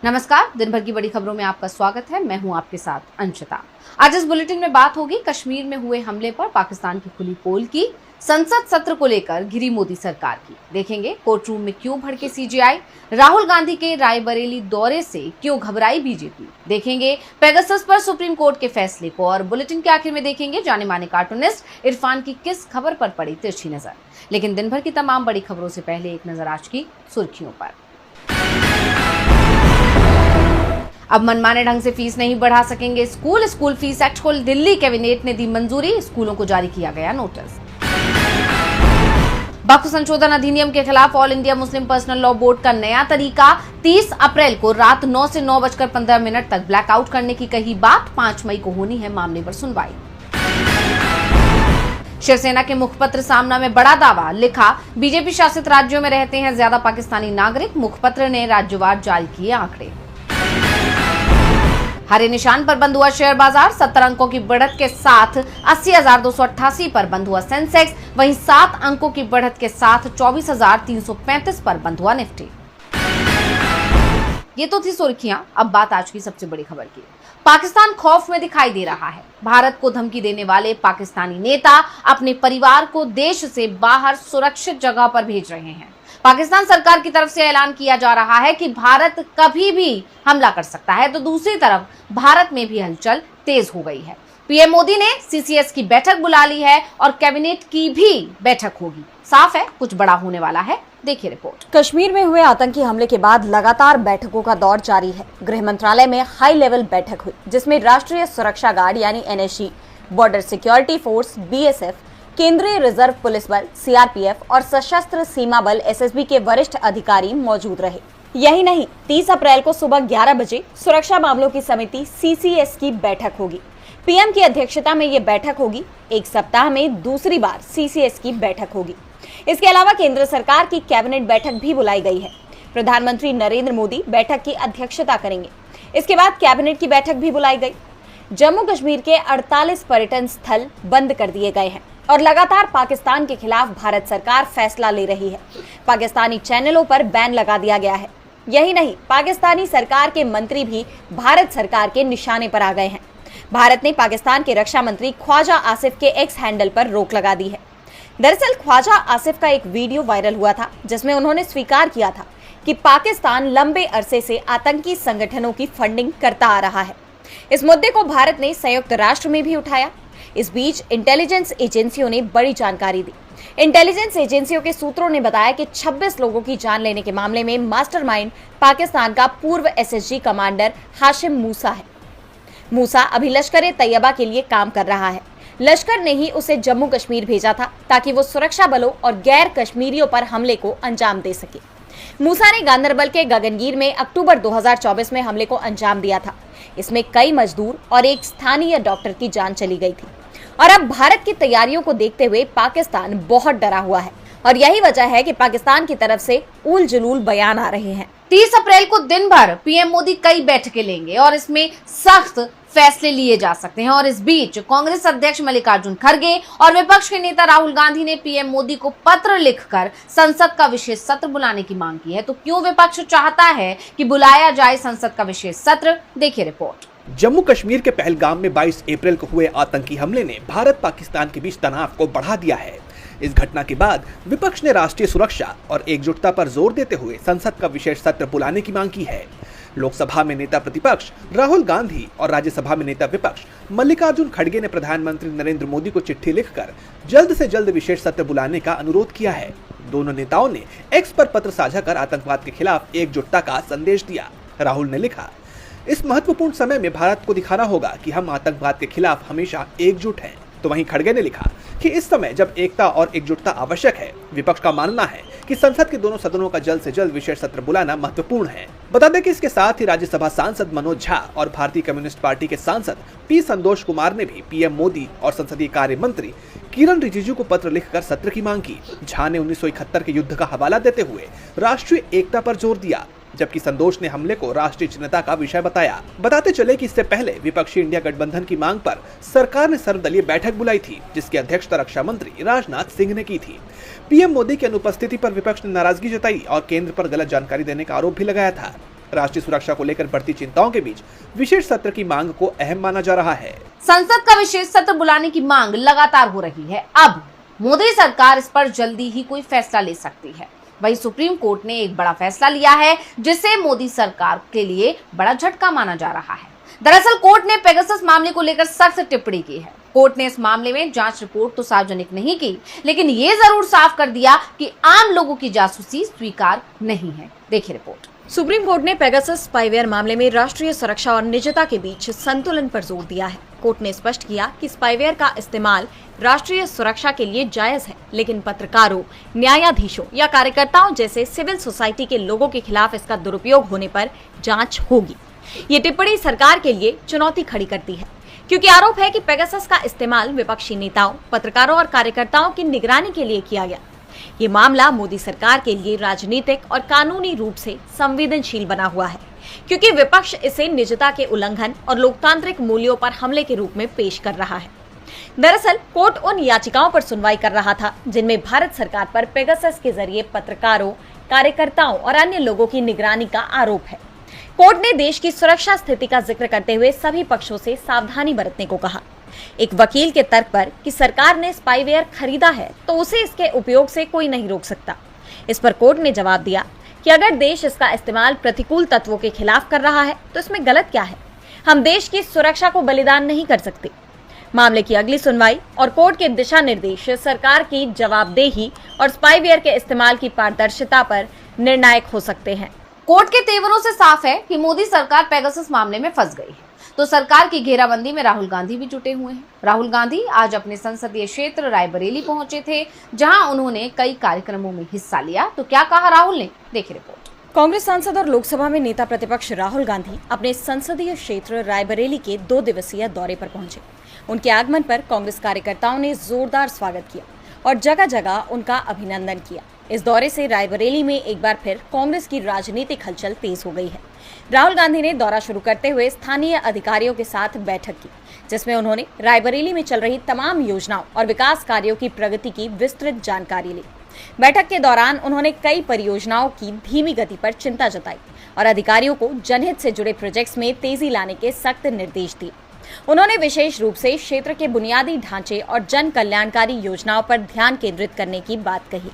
नमस्कार, दिन भर की बड़ी खबरों में आपका स्वागत है। मैं हूं आपके साथ अंशिता। आज इस बुलेटिन में बात होगी कश्मीर में हुए हमले पर पाकिस्तान की खुली पोल की, संसद सत्र को लेकर घिरी मोदी सरकार की। देखेंगे कोर्ट रूम में क्यों भड़के सीजेआई, राहुल गांधी के रायबरेली दौरे से क्यों घबराई बीजेपी। देखेंगे पेगासस पर सुप्रीम कोर्ट के फैसले को, और बुलेटिन के आखिर में देखेंगे जाने माने कार्टूनिस्ट इरफान की किस खबर पर पड़ी तिरछी नजर। लेकिन दिन भर की तमाम बड़ी खबरों से पहले एक नजर आज की सुर्खियों पर। अब मनमाने ढंग से फीस नहीं बढ़ा सकेंगे स्कूल फीस एक्ट को दिल्ली कैबिनेट ने दी मंजूरी, स्कूलों को जारी किया गया नोटिस। वक्फ संशोधन अधिनियम के खिलाफ all India Muslim personal law board का नया तरीका, 30 अप्रैल को रात 9 से 9:15 तक ब्लैकआउट करने की कही बात, 5 मई को होनी है मामले पर सुनवाई। शिवसेना के मुखपत्र सामना में बड़ा दावा, लिखा बीजेपी शासित राज्यों में रहते हैं ज्यादा पाकिस्तानी नागरिक, मुखपत्र ने राज्यवार जारी किए आंकड़े। हरे निशान पर बंद हुआ शेयर बाजार, 70 अंकों की बढ़त के साथ 80,288 पर बंद हुआ सेंसेक्स, वहीं 7 अंकों की बढ़त के साथ 24,335 पर बंद हुआ निफ्टी। ये तो थी सुर्खियां, अब बात आज की सबसे बड़ी खबर की। पाकिस्तान खौफ में दिखाई दे रहा है। भारत को धमकी देने वाले पाकिस्तानी नेता अपने परिवार को देश से बाहर सुरक्षित जगह पर भेज रहे हैं। पाकिस्तान सरकार की तरफ से ऐलान किया जा रहा है कि भारत कभी भी हमला कर सकता है, तो दूसरी तरफ भारत में भी हलचल तेज हो गई है। पीएम मोदी ने सीसीएस की बैठक बुला ली है और कैबिनेट की भी बैठक होगी। साफ है कुछ बड़ा होने वाला है। देखिए रिपोर्ट। कश्मीर में हुए आतंकी हमले के बाद लगातार बैठकों का दौर जारी है। गृह मंत्रालय में हाई लेवल बैठक हुई, जिसमें राष्ट्रीय सुरक्षा गार्ड यानी NSG, border security force BSF, केंद्रीय रिजर्व पुलिस बल सीआरपीएफ और सशस्त्र सीमा बल एसएसबी के वरिष्ठ अधिकारी मौजूद रहे। यही नहीं, 30 अप्रैल को सुबह 11 बजे सुरक्षा मामलों की समिति सीसीएस की बैठक होगी। पीएम की अध्यक्षता में ये बैठक होगी। एक सप्ताह में दूसरी बार सीसीएस की बैठक होगी। इसके अलावा केंद्र सरकार की कैबिनेट बैठक भी बुलाई गई है। प्रधानमंत्री नरेंद्र मोदी बैठक की अध्यक्षता करेंगे। इसके बाद कैबिनेट की बैठक भी बुलाई गई। जम्मू कश्मीर के 48 पर्यटन स्थल बंद कर दिए गए हैं और लगातार पाकिस्तान के खिलाफ भारत सरकार फैसला ले रही है। पाकिस्तानी चैनलों पर बैन लगा दिया गया है। यही नहीं, पाकिस्तानी सरकार के मंत्री भी भारत सरकार के निशाने पर आ गए हैं। भारत ने पाकिस्तान के रक्षा मंत्री ख्वाजा आसिफ के एक्स हैंडल पर रोक लगा दी है। दरअसल ख्वाजा आसिफ का एक वीडियो वायरल हुआ था, जिसमें उन्होंने स्वीकार किया था कि पाकिस्तान लंबे अरसे से आतंकी संगठनों की फंडिंग करता आ रहा है। इस मुद्दे को भारत ने संयुक्त राष्ट्र में भी उठाया। इस बीच इंटेलिजेंस एजेंसियों ने बड़ी जानकारी दी। इंटेलिजेंस एजेंसियों के सूत्रों ने बताया कि 26 लोगों की जान लेने के मामले में मास्टरमाइंड पाकिस्तान का पूर्व एसएसजी कमांडर हाशिम मूसा है। मूसा अभी लश्कर तैयबा के लिए काम कर रहा है। लश्कर ने ही उसे जम्मू कश्मीर भेजा था ताकि वो सुरक्षा बलों और गैर कश्मीरियों पर हमले को अंजाम दे सके। मूसा ने गांदरबल के गगनगीर में अक्टूबर 2024 में हमले को अंजाम दिया था। इसमें कई मजदूर और एक स्थानीय डॉक्टर की जान चली गई थी। और अब भारत की तैयारियों को देखते हुए पाकिस्तान बहुत डरा हुआ है, और यही वजह है कि पाकिस्तान की तरफ से उल जलूल बयान आ रहे हैं। 30 अप्रैल को दिन भर पीएम मोदी कई बैठकें लेंगे और इसमें सख्त फैसले लिए जा सकते हैं। और इस बीच कांग्रेस अध्यक्ष मल्लिकार्जुन खड़गे और विपक्ष के नेता राहुल गांधी ने पीएम मोदी को पत्र लिखकर संसद का विशेष सत्र बुलाने की मांग की है। तो क्यों विपक्ष चाहता है कि बुलाया जाए संसद का विशेष सत्र, देखिए रिपोर्ट। जम्मू कश्मीर के पहलगाम में 22 अप्रैल को हुए आतंकी हमले ने भारत पाकिस्तान के बीच तनाव को बढ़ा दिया है। इस घटना के बाद विपक्ष ने राष्ट्रीय सुरक्षा और एकजुटता पर जोर देते हुए संसद का विशेष सत्र बुलाने की मांग की है। लोकसभा में नेता प्रतिपक्ष राहुल गांधी और राज्यसभा में नेता विपक्ष मल्लिकार्जुन खड़गे ने प्रधानमंत्री नरेंद्र मोदी को चिट्ठी लिखकर जल्द से जल्द विशेष सत्र बुलाने का अनुरोध किया है। दोनों नेताओं ने एक्स पर पत्र साझा कर आतंकवाद के खिलाफ एकजुटता का संदेश दिया। राहुल ने लिखा, इस महत्वपूर्ण समय में भारत को दिखाना होगा कि हम आतंकवाद के खिलाफ हमेशा एकजुट हैं। तो वहीं खड़गे ने लिखा कि इस समय जब एकता और एकजुटता आवश्यक है, विपक्ष का मानना है कि संसद के दोनों सदनों का जल्द से जल्द विशेष सत्र बुलाना महत्वपूर्ण है। बता दें कि इसके साथ ही राज्यसभा सांसद मनोज झा और भारतीय कम्युनिस्ट पार्टी के सांसद पी संतोष कुमार ने भी पीएम मोदी और संसदीय कार्य मंत्री किरण रिजिजू को पत्र लिखकर सत्र की मांग की। झा ने 1971 के युद्ध का हवाला देते हुए राष्ट्रीय एकता पर जोर दिया, जबकि संतोष ने हमले को राष्ट्रीय चिंता का विषय बताया। बताते चले कि इससे पहले विपक्षी इंडिया गठबंधन की मांग पर सरकार ने सर्वदलीय बैठक बुलाई थी, जिसकी अध्यक्षता रक्षा मंत्री राजनाथ सिंह ने की थी। पीएम मोदी की अनुपस्थिति पर विपक्ष ने नाराजगी जताई और केंद्र पर गलत जानकारी देने का आरोप भी लगाया था। राष्ट्रीय सुरक्षा को लेकर बढ़ती चिंताओं के बीच विशेष सत्र की मांग को अहम माना जा रहा है। संसद का विशेष सत्र बुलाने की मांग लगातार हो रही है। अब मोदी सरकार इस पर जल्दी ही कोई फैसला ले सकती है। वहीं सुप्रीम कोर्ट ने एक बड़ा फैसला लिया है, जिसे मोदी सरकार के लिए बड़ा झटका माना जा रहा है। दरअसल कोर्ट ने पेगासस मामले को लेकर सख्त टिप्पणी की है। कोर्ट ने इस मामले में जांच रिपोर्ट तो सार्वजनिक नहीं की, लेकिन ये जरूर साफ कर दिया कि आम लोगों की जासूसी स्वीकार नहीं है। देखिए रिपोर्ट। सुप्रीम कोर्ट ने पेगासस स्पाईवेयर मामले में राष्ट्रीय सुरक्षा और निजता के बीच संतुलन पर जोर दिया है। कोर्ट ने स्पष्ट किया कि स्पाईवेयर का इस्तेमाल राष्ट्रीय सुरक्षा के लिए जायज है, लेकिन पत्रकारों, न्यायाधीशों या कार्यकर्ताओं जैसे सिविल सोसाइटी के लोगों के खिलाफ इसका दुरुपयोग होने पर जांच होगी। ये टिप्पणी सरकार के लिए चुनौती खड़ी करती है, क्योंकि आरोप है कि पेगासस का इस्तेमाल विपक्षी नेताओं, पत्रकारों और कार्यकर्ताओं की निगरानी के लिए किया गया। ये मामला मोदी सरकार के लिए राजनीतिक और कानूनी रूप से संवेदनशील बना हुआ है, क्योंकि विपक्ष इसे निजता के उल्लंघन और लोकतांत्रिक मूल्यों पर हमले के रूप में पेश कर रहा है। दरअसल कोर्ट उन याचिकाओं पर सुनवाई कर रहा था जिनमें भारत सरकार पर पेगासस के जरिए पत्रकारों, कार्यकर्ताओं और अन्य लोगों की निगरानी का आरोप है। कोर्ट ने देश की सुरक्षा स्थिति का जिक्र करते हुए सभी पक्षों से सावधानी बरतने को कहा। एक वकील के तर्क पर कि सरकार ने स्पाईवेयर खरीदा है तो उसे इसके उपयोग से कोई नहीं रोक सकता। इस पर कोर्ट ने जवाब दिया कि अगर देश इसका इस्तेमाल प्रतिकूल तत्वों के खिलाफ कर रहा है तो इसमें गलत क्या है। हम देश की सुरक्षा को बलिदान नहीं कर सकते। मामले की अगली सुनवाई और कोर्ट के दिशा निर्देश सरकार की जवाबदेही और स्पाईवेयर के इस्तेमाल की पारदर्शिता पर निर्णायक हो सकते हैं। कोर्ट के तेवरों से साफ है कि मोदी सरकार पेगासस मामले में फंस गई है, तो सरकार की घेराबंदी में राहुल गांधी भी जुटे हुए हैं। राहुल गांधी आज अपने संसदीय क्षेत्र रायबरेली पहुंचे थे, जहां उन्होंने कई कार्यक्रमों में हिस्सा लिया। तो क्या कहा राहुल ने, देखिए रिपोर्ट। कांग्रेस सांसद और लोकसभा में नेता प्रतिपक्ष राहुल गांधी अपने संसदीय क्षेत्र रायबरेली के 2 दिवसीय दौरे पर पहुंचे। उनके आगमन पर कांग्रेस कार्यकर्ताओं ने जोरदार स्वागत किया और जगह जगह उनका अभिनंदन किया। इस दौरे से रायबरेली में एक बार फिर कांग्रेस की राजनीतिक हलचल तेज हो गई है। राहुल गांधी ने दौरा शुरू करते हुए स्थानीय अधिकारियों के साथ बैठक की, जिसमें उन्होंने रायबरेली में चल रही तमाम योजनाओं और विकास कार्यों की प्रगति की विस्तृत जानकारी ली। बैठक के दौरान उन्होंने कई परियोजनाओं की धीमी गति पर चिंता जताई और अधिकारियों को जनहित से जुड़े प्रोजेक्ट्स में तेजी लाने के सख्त निर्देश दिए। उन्होंने विशेष रूप से क्षेत्र के बुनियादी ढांचे और जन कल्याणकारी योजनाओं पर ध्यान केंद्रित करने की बात कही।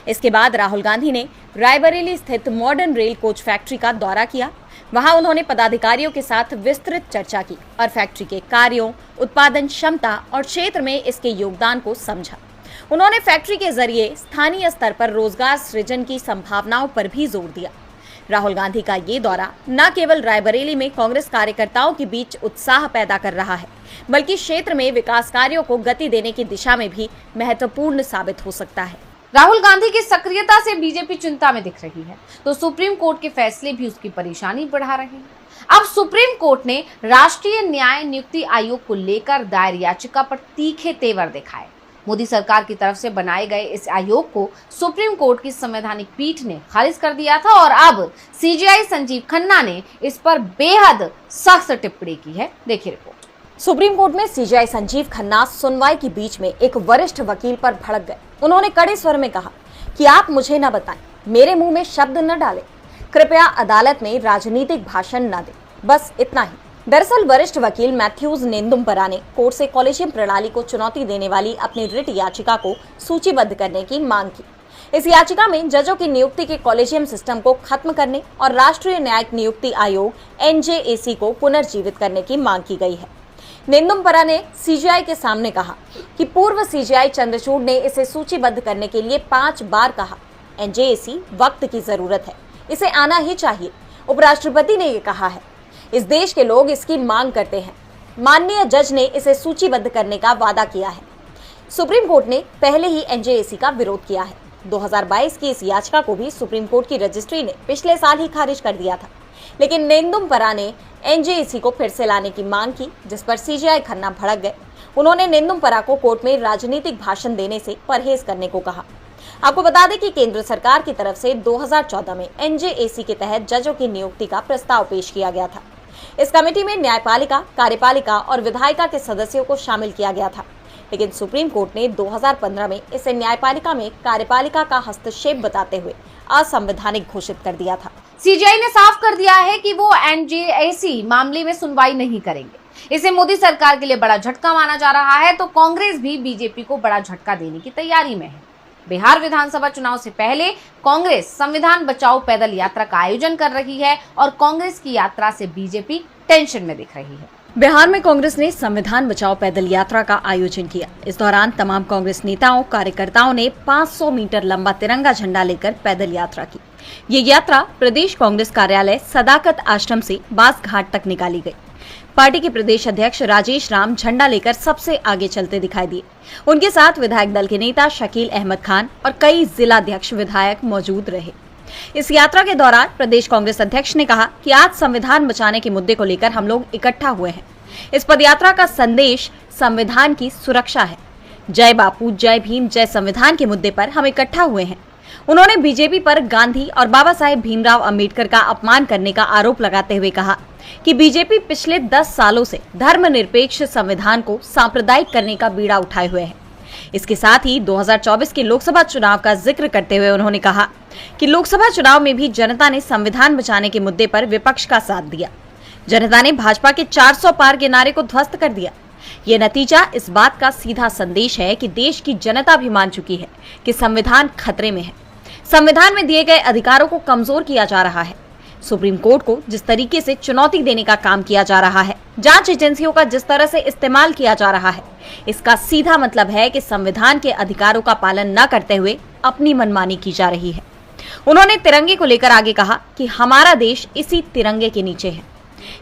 इसके बाद राहुल गांधी ने रायबरेली स्थित मॉडर्न रेल कोच फैक्ट्री का दौरा किया। वहां उन्होंने पदाधिकारियों के साथ विस्तृत चर्चा की और फैक्ट्री के कार्यों, उत्पादन क्षमता और क्षेत्र में इसके योगदान को समझा। उन्होंने फैक्ट्री के जरिए स्थानीय स्तर पर रोजगार सृजन की संभावनाओं पर भी जोर दिया। राहुल गांधी का ये दौरा न केवल रायबरेली में कांग्रेस कार्यकर्ताओं के बीच उत्साह पैदा कर रहा है, बल्कि क्षेत्र में विकास कार्यों को गति देने की दिशा में भी महत्वपूर्ण साबित हो सकता है। राहुल गांधी की सक्रियता से बीजेपी चिंता में दिख रही है, तो सुप्रीम कोर्ट के फैसले भी उसकी परेशानी बढ़ा रहे हैं। अब सुप्रीम कोर्ट ने राष्ट्रीय न्याय नियुक्ति आयोग को लेकर दायर याचिका पर तीखे तेवर दिखाए। मोदी सरकार की तरफ से बनाए गए इस आयोग को सुप्रीम कोर्ट की संवैधानिक पीठ ने खारिज कर दिया था और अब सीजेआई संजीव खन्ना ने इस पर बेहद सख्त टिप्पणी की है। देखिए रिपोर्ट। सुप्रीम कोर्ट में सीजेआई संजीव खन्ना सुनवाई के बीच में एक वरिष्ठ वकील पर भड़क गए। उन्होंने कड़े स्वर में कहा कि आप मुझे न बताएं, मेरे मुंह में शब्द न डालें, कृपया अदालत में राजनीतिक भाषण न दें, बस इतना ही। दरअसल वरिष्ठ वकील मैथ्यूज नेंदुमपरा ने कोर्ट से कॉलेजियम प्रणाली को चुनौती देने वाली अपनी रिट याचिका को सूचीबद्ध करने की मांग की। इस याचिका में जजों की नियुक्ति के कॉलेजियम सिस्टम को खत्म करने और राष्ट्रीय न्यायिक नियुक्ति आयोग NJAC को पुनर्जीवित करने की मांग की गई है। नेंदुमपरा ने सीजेआई के सामने कहा कि पूर्व सीजेआई चंद्रचूड़ ने इसे सूचीबद्ध करने के लिए 5 बार कहा। NJAC वक्त की जरूरत है, इसे आना ही चाहिए। उपराष्ट्रपति ने ये कहा है, इस देश के लोग इसकी मांग करते हैं। माननीय जज ने इसे सूचीबद्ध करने का वादा किया है। सुप्रीम कोर्ट ने पहले ही NJAC का विरोध किया है। 2022 की इस याचिका को भी सुप्रीम कोर्ट की रजिस्ट्री ने पिछले साल ही खारिज कर दिया था, लेकिन नेंदुमपरा ने NJAC को फिर से लाने की मांग की, जिस पर सीजेआई खन्ना भड़क गए। उन्होंने नेंदुमपरा को कोर्ट में राजनीतिक भाषण देने से परहेज करने को कहा। आपको बता दें कि केंद्र सरकार की तरफ से 2014 में NJAC के तहत जजों की नियुक्ति का प्रस्ताव पेश किया गया था। इस कमेटी में न्यायपालिका, कार्यपालिका और विधायिका के सदस्यों को शामिल किया गया था, लेकिन सुप्रीम कोर्ट ने 2015 में इसे न्यायपालिका में कार्यपालिका का हस्तक्षेप बताते हुए असंवैधानिक घोषित कर दिया था। सीजीआई ने साफ कर दिया है कि वो एनजेएसी मामले में सुनवाई नहीं करेंगे। इसे मोदी सरकार के लिए बड़ा झटका माना जा रहा है, तो कांग्रेस भी बीजेपी को बड़ा झटका देने की तैयारी में है। बिहार विधानसभा चुनाव से पहले कांग्रेस संविधान बचाओ पैदल यात्रा का आयोजन कर रही है और कांग्रेस की यात्रा से बीजेपी टेंशन में दिख रही है। बिहार में कांग्रेस ने संविधान बचाओ पैदल यात्रा का आयोजन किया। इस दौरान तमाम कांग्रेस नेताओं कार्यकर्ताओं ने 500 मीटर लंबा तिरंगा झंडा लेकर पैदल यात्रा की। ये यात्रा प्रदेश कांग्रेस कार्यालय सदाकत आश्रम से बास घाट तक निकाली गई। पार्टी के प्रदेश अध्यक्ष राजेश राम झंडा लेकर सबसे आगे चलते दिखाई दिए। उनके साथ विधायक दल के नेता शकील अहमद खान और कई जिलाध्यक्ष विधायक मौजूद रहे। इस यात्रा के दौरान प्रदेश कांग्रेस अध्यक्ष ने कहा कि आज संविधान बचाने के मुद्दे को लेकर हम लोग इकट्ठा हुए हैं। इस पदयात्रा का संदेश संविधान की सुरक्षा है। जय बापू, जय भीम, जय संविधान के मुद्दे पर हम इकट्ठा हुए हैं। उन्होंने बीजेपी पर गांधी और बाबा साहेब भीमराव अंबेडकर का अपमान करने का आरोप लगाते हुए कहा कि बीजेपी पिछले 10 सालों से धर्मनिरपेक्ष संविधान को सांप्रदायिक करने का बीड़ा उठाए हुए है। इसके साथ ही 2024 के लोकसभा चुनाव का जिक्र करते हुए उन्होंने कहा कि लोकसभा चुनाव में भी जनता ने संविधान बचाने के मुद्दे पर विपक्ष का साथ दिया। जनता ने भाजपा के 400 पार के नारे को ध्वस्त कर दिया। ये नतीजा इस बात का सीधा संदेश है कि देश की जनता भी मान चुकी है कि संविधान खतरे में है। संविधान में दिए गए अधिकारों को कमजोर किया जा रहा है। सुप्रीम कोर्ट को जिस तरीके से चुनौती देने का काम किया जा रहा है, जांच एजेंसियों का जिस तरह से इस्तेमाल किया जा रहा है, इसका सीधा मतलब है कि संविधान के अधिकारों का पालन न करते हुए अपनी मनमानी की जा रही है। उन्होंने तिरंगे को लेकर आगे कहा कि हमारा देश इसी तिरंगे के नीचे है।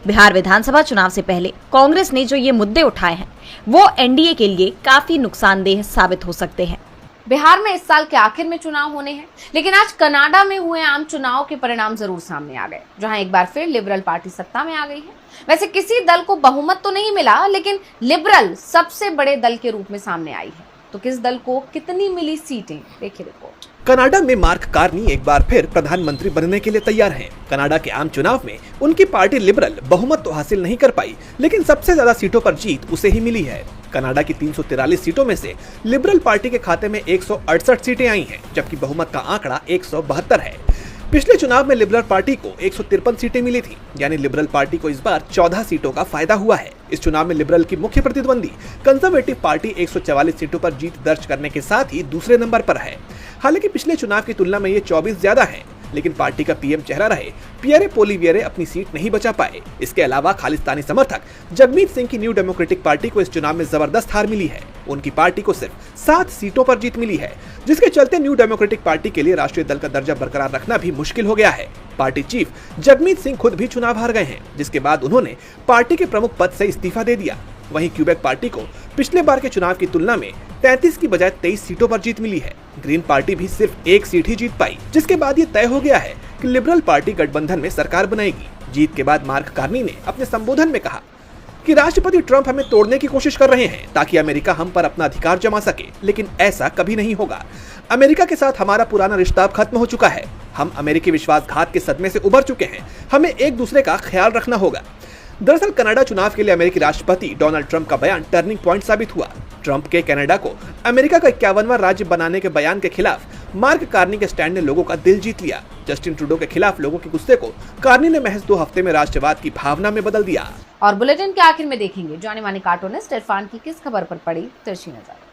बिहार विधानसभा चुनाव से पहले कांग्रेस ने जो ये मुद्दे उठाए हैं, वो एनडीए के लिए काफी नुकसानदेह साबित हो सकते हैं। बिहार में इस साल के आखिर में चुनाव होने हैं, लेकिन आज कनाडा में हुए आम चुनाव के परिणाम जरूर सामने आ गए, जहां एक बार फिर लिबरल पार्टी सत्ता में आ गई है। वैसे किसी दल को बहुमत तो नहीं मिला, लेकिन लिबरल सबसे बड़े दल के रूप में सामने आई है। तो किस दल को कितनी मिली सीटें, देखिए रिपोर्ट। कनाडा में मार्क कार्नी एक बार फिर प्रधानमंत्री बनने के लिए तैयार हैं। कनाडा के आम चुनाव में उनकी पार्टी लिबरल बहुमत तो हासिल नहीं कर पाई, लेकिन सबसे ज्यादा सीटों पर जीत उसे ही मिली है। कनाडा की 343 सीटों में से लिबरल पार्टी के खाते में 168 सीटें आई हैं, जबकि बहुमत का आंकड़ा 172 है। पिछले चुनाव में लिबरल पार्टी को 153 सीटें मिली थी, यानी लिबरल पार्टी को इस बार 14 सीटों का फायदा हुआ है। इस चुनाव में लिबरल की मुख्य प्रतिद्वंदी कंजर्वेटिव पार्टी 144 सीटों पर जीत दर्ज करने के साथ ही दूसरे नंबर पर है। हालांकि पिछले चुनाव की तुलना में ये 24 ज्यादा है, लेकिन पार्टी का पीएम चेहरा रहे पियरे पोलिवियरे अपनी सीट नहीं बचा पाए। इसके अलावा खालिस्तानी समर्थक जगमीत सिंह की न्यू डेमोक्रेटिक पार्टी को इस चुनाव में जबरदस्त हार मिली है। उनकी पार्टी को सिर्फ 7 सीटों पर जीत मिली है, जिसके चलते न्यू डेमोक्रेटिक पार्टी के लिए राष्ट्रीय दल का दर्जा बरकरार रखना भी मुश्किल हो गया है। पार्टी चीफ जगमीत सिंह खुद भी चुनाव हार गए हैं, जिसके बाद उन्होंने पार्टी के प्रमुख पद से इस्तीफा दे दिया। वहीं क्यूबेक पार्टी को पिछले बार के चुनाव की तुलना में 33 की बजाय 23 सीटों पर जीत मिली है। ग्रीन पार्टी भी सिर्फ 1 सीट ही जीत पाई, जिसके बाद ये तय हो गया है कि लिबरल पार्टी गठबंधन में सरकार बनाएगी। जीत के बाद मार्क कार्नी ने अपने संबोधन में कहा कि राष्ट्रपति ट्रंप हमें तोड़ने की कोशिश कर रहे हैं ताकि अमेरिका हम पर अपना अधिकार जमा सके, लेकिन ऐसा कभी नहीं होगा। अमेरिका के साथ हमारा पुराना रिश्ता अब खत्म हो चुका है। हम अमेरिकी विश्वासघात के सदमे से उबर चुके हैं। हमें एक दूसरे का ख्याल रखना होगा। दरअसल कनाडा चुनाव के लिए अमेरिकी राष्ट्रपति डोनाल्ड ट्रंप का बयान टर्निंग पॉइंट साबित हुआ। ट्रंप के कनाडा को अमेरिका का 51वां राज्य बनाने के बयान के खिलाफ मार्क कार्नी के स्टैंड ने लोगों का दिल जीत लिया। जस्टिन ट्रूडो के खिलाफ लोगों के गुस्से को कार्नी ने महज 2 हफ्ते में राष्ट्रवाद की भावना में बदल दिया। और बुलेटिन के आखिर में देखेंगे जाने माने कार्टूनिस्ट इरफान की किस खबर पर पड़ी तिरछी नजर।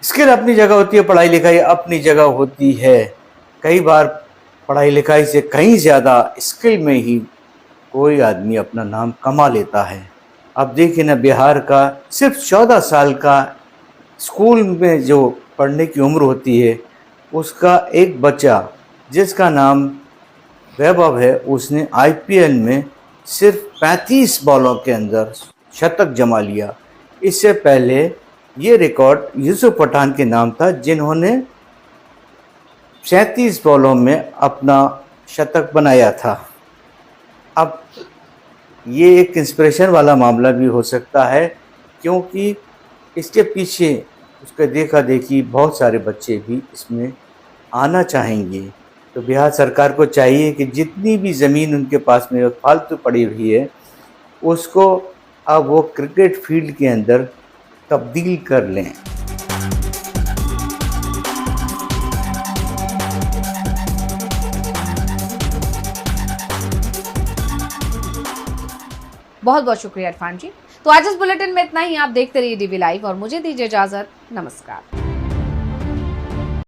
स्किल अपनी जगह होती है, पढ़ाई लिखाई अपनी जगह होती है। कई बार पढ़ाई लिखाई से कहीं ज़्यादा स्किल में ही कोई आदमी अपना नाम कमा लेता है। अब देखिए ना, बिहार का सिर्फ 14 साल का स्कूल में जो पढ़ने की उम्र होती है, उसका एक बच्चा जिसका नाम वैभव है, उसने आईपीएल में सिर्फ 35 बॉलों के अंदर शतक जमा लिया। इससे पहले ये रिकॉर्ड यूसुफ पठान के नाम था, जिन्होंने 37 बॉलों में अपना शतक बनाया था। अब ये एक इंस्पिरेशन वाला मामला भी हो सकता है, क्योंकि इसके पीछे उसके देखा देखी बहुत सारे बच्चे भी इसमें आना चाहेंगे। तो बिहार सरकार को चाहिए कि जितनी भी ज़मीन उनके पास में फालतू पड़ी हुई है, उसको अब वो क्रिकेट फील्ड के अंदर तब्दील कर लें। बहुत बहुत शुक्रिया इरफान जी। तो आज इस बुलेटिन में इतना ही। आप देखते रहिए डीवी लाइव और मुझे दीजिए इजाजत। नमस्कार।